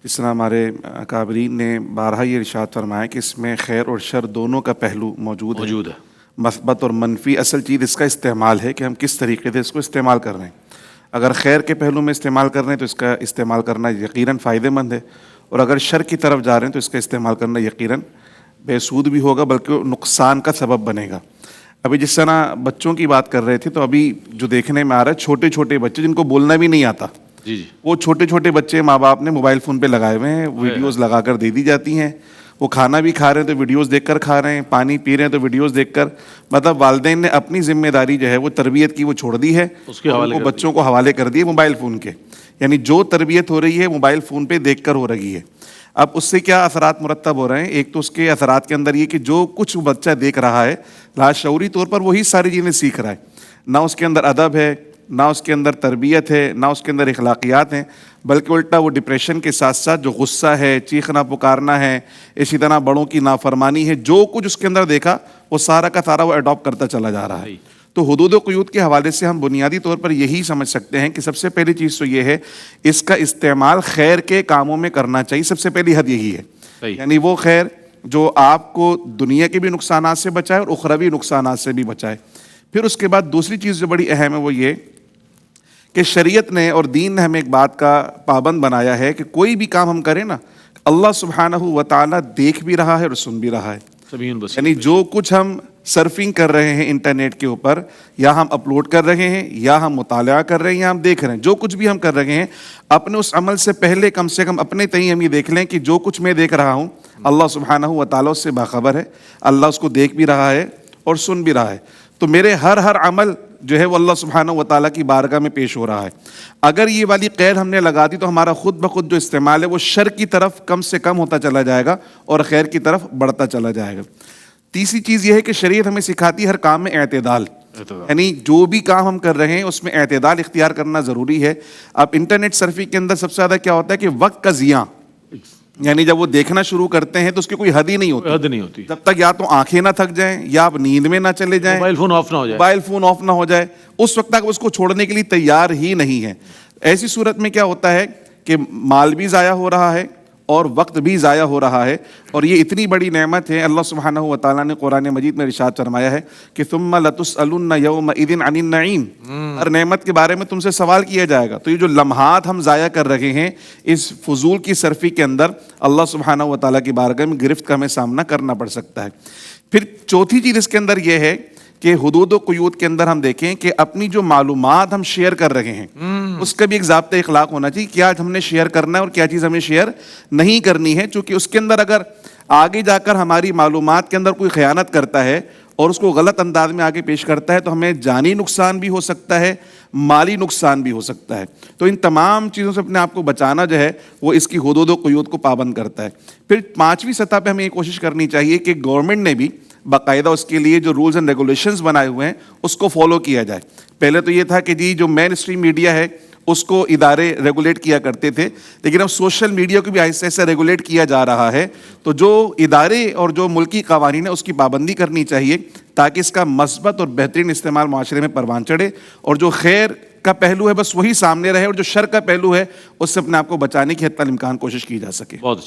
جس طرح ہمارے اکابرین نے بارہا یہ ارشاد فرمایا کہ اس میں خیر اور شر دونوں کا پہلو موجود ہے، مثبت اور منفی۔ اصل چیز اس کا استعمال ہے کہ ہم کس طریقے سے اس کو استعمال کر رہے ہیں۔ اگر خیر کے پہلو میں استعمال کر رہے ہیں تو اس کا استعمال کرنا یقیناً فائدہ مند ہے، اور اگر شر کی طرف جا رہے ہیں تو اس کا استعمال کرنا یقیناً بے سود بھی ہوگا، بلکہ نقصان کا سبب بنے گا۔ ابھی جس طرح بچوں کی بات کر رہے تھے، تو ابھی جو دیکھنے میں آ رہا ہے چھوٹے چھوٹے بچے جن کو بولنا بھی نہیں آتا، وہ چھوٹے چھوٹے بچے ماں باپ نے موبائل فون پہ لگائے ہوئے ہیں، ویڈیوز لگا کر دے دی جاتی ہیں۔ وہ کھانا بھی کھا رہے ہیں تو ویڈیوز دیکھ کر کھا رہے ہیں، پانی پی رہے ہیں تو ویڈیوز دیکھ کر، مطلب والدین نے اپنی ذمہ داری جو ہے وہ تربیت کی وہ چھوڑ دی ہے، وہ بچوں کو حوالے کر دیے موبائل فون کے۔ یعنی جو تربیت ہو رہی ہے موبائل فون پہ دیکھ کر ہو رہی ہے۔ اب اس سے کیا اثرات مرتب ہو رہے ہیں؟ ایک تو اس کے اثرات کے اندر یہ کہ جو کچھ بچہ دیکھ رہا ہے لاشعوری طور پر وہی ساری چیزیں سیکھ رہا ہے، نہ اس کے اندر ادب ہے، نہ اس کے اندر تربیت ہے، نہ اس کے اندر اخلاقیات ہیں، بلکہ الٹا وہ ڈپریشن کے ساتھ ساتھ جو غصہ ہے، چیخنا پکارنا ہے، اسی طرح بڑوں کی نافرمانی ہے، جو کچھ اس کے اندر دیکھا وہ سارا کا سارا وہ اڈاپٹ کرتا چلا جا رہا ہے۔ تو حدود و قیود کے حوالے سے ہم بنیادی طور پر یہی سمجھ سکتے ہیں کہ سب سے پہلی چیز تو یہ ہے اس کا استعمال خیر کے کاموں میں کرنا چاہیے۔ سب سے پہلی حد یہی ہے، یعنی وہ خیر جو آپ کو دنیا کے بھی نقصانات سے بچائے اور اخروی نقصانات سے بھی بچائے۔ پھر اس کے بعد دوسری چیز جو بڑی اہم ہے وہ یہ کہ شریعت نے اور دین نے ہمیں ایک بات کا پابند بنایا ہے کہ کوئی بھی کام ہم کریں نا، اللہ سبحانہ و تعالیٰ دیکھ بھی رہا ہے اور سن بھی رہا ہے۔ یعنی جو کچھ ہم سرفنگ کر رہے ہیں انٹرنیٹ کے اوپر، یا ہم اپلوڈ کر رہے ہیں، یا ہم مطالعہ کر رہے ہیں، یا ہم دیکھ رہے ہیں، جو کچھ بھی ہم کر رہے ہیں، اپنے اس عمل سے پہلے کم سے کم اپنے تئیں ہم یہ دیکھ لیں کہ جو کچھ میں دیکھ رہا ہوں اللہ سبحانہ و تعالیٰ اس سے باخبر ہے، اللہ اس کو دیکھ بھی رہا ہے اور سن بھی رہا ہے۔ تو میرے ہر عمل جو ہے وہ اللہ سبحانہ و تعالیٰ کی بارگاہ میں پیش ہو رہا ہے۔ اگر یہ والی قید ہم نے لگا دی تو ہمارا خود بخود جو استعمال ہے وہ شر کی طرف کم سے کم ہوتا چلا جائے گا اور خیر کی طرف بڑھتا چلا جائے گا۔ تیسری چیز یہ ہے کہ شریعت ہمیں سکھاتی ہے ہر کام میں اعتدال، یعنی جو بھی کام ہم کر رہے ہیں اس میں اعتدال اختیار کرنا ضروری ہے۔ اب انٹرنیٹ سرفنگ کے اندر سب سے زیادہ کیا ہوتا ہے کہ وقت کا ضیاع، یعنی جب وہ دیکھنا شروع کرتے ہیں تو اس کی کوئی حد ہی نہیں ہوتی، جب تک یا تو آنکھیں نہ تھک جائیں یا آپ نیند میں نہ چلے جائیں، موبائل فون آف نہ ہو جائے، اس وقت تک اس کو چھوڑنے کے لیے تیار ہی نہیں ہے۔ ایسی صورت میں کیا ہوتا ہے کہ مال بھی ضائع ہو رہا ہے اور وقت بھی ضائع ہو رہا ہے، اور یہ اتنی بڑی نعمت ہے۔ اللہ سبحانہ و تعالیٰ نے قرآن مجید میں ارشاد فرمایا ہے کہ ثم لتسألن یومئذ عن النعیم، ہر نعمت کے بارے میں تم سے سوال کیا جائے گا۔ تو یہ جو لمحات ہم ضائع کر رہے ہیں اس فضول کی صرفی کے اندر، اللہ سبحانہ و تعالیٰ کی بارگاہ میں گرفت کا ہمیں سامنا کرنا پڑ سکتا ہے۔ پھر چوتھی چیز اس کے اندر یہ ہے کہ حدود و قیود کے اندر ہم دیکھیں کہ اپنی جو معلومات ہم شیئر کر رہے ہیں اس کا بھی ایک ضابطہ اخلاق ہونا چاہیے، کیا ہم نے شیئر کرنا ہے اور کیا چیز ہمیں شیئر نہیں کرنی ہے، چونکہ اس کے اندر اگر آگے جا کر ہماری معلومات کے اندر کوئی خیانت کرتا ہے اور اس کو غلط انداز میں آگے پیش کرتا ہے تو ہمیں جانی نقصان بھی ہو سکتا ہے، مالی نقصان بھی ہو سکتا ہے۔ تو ان تمام چیزوں سے اپنے آپ کو بچانا جو ہے وہ اس کی حدود و قیود کو پابند کرتا ہے۔ پھر پانچویں سطح پہ ہمیں یہ کوشش کرنی چاہیے کہ گورنمنٹ نے بھی باقاعدہ اس کے لیے جو رولز اینڈ ریگولیشنز بنائے ہوئے ہیں اس کو فالو کیا جائے۔ پہلے تو یہ تھا کہ جی جو مین اسٹریم میڈیا ہے اس کو ادارے ریگولیٹ کیا کرتے تھے، لیکن اب سوشل میڈیا کو بھی آہستہ آہستہ ریگولیٹ کیا جا رہا ہے۔ تو جو ادارے اور جو ملکی قوانین ہیں اس کی پابندی کرنی چاہیے تاکہ اس کا مثبت اور بہترین استعمال معاشرے میں پروان چڑھے، اور جو خیر کا پہلو ہے بس وہی سامنے رہے، اور جو شر کا پہلو ہے اس سے اپنے آپ کو بچانے کی حتی الامکان کوشش کی جا سکے۔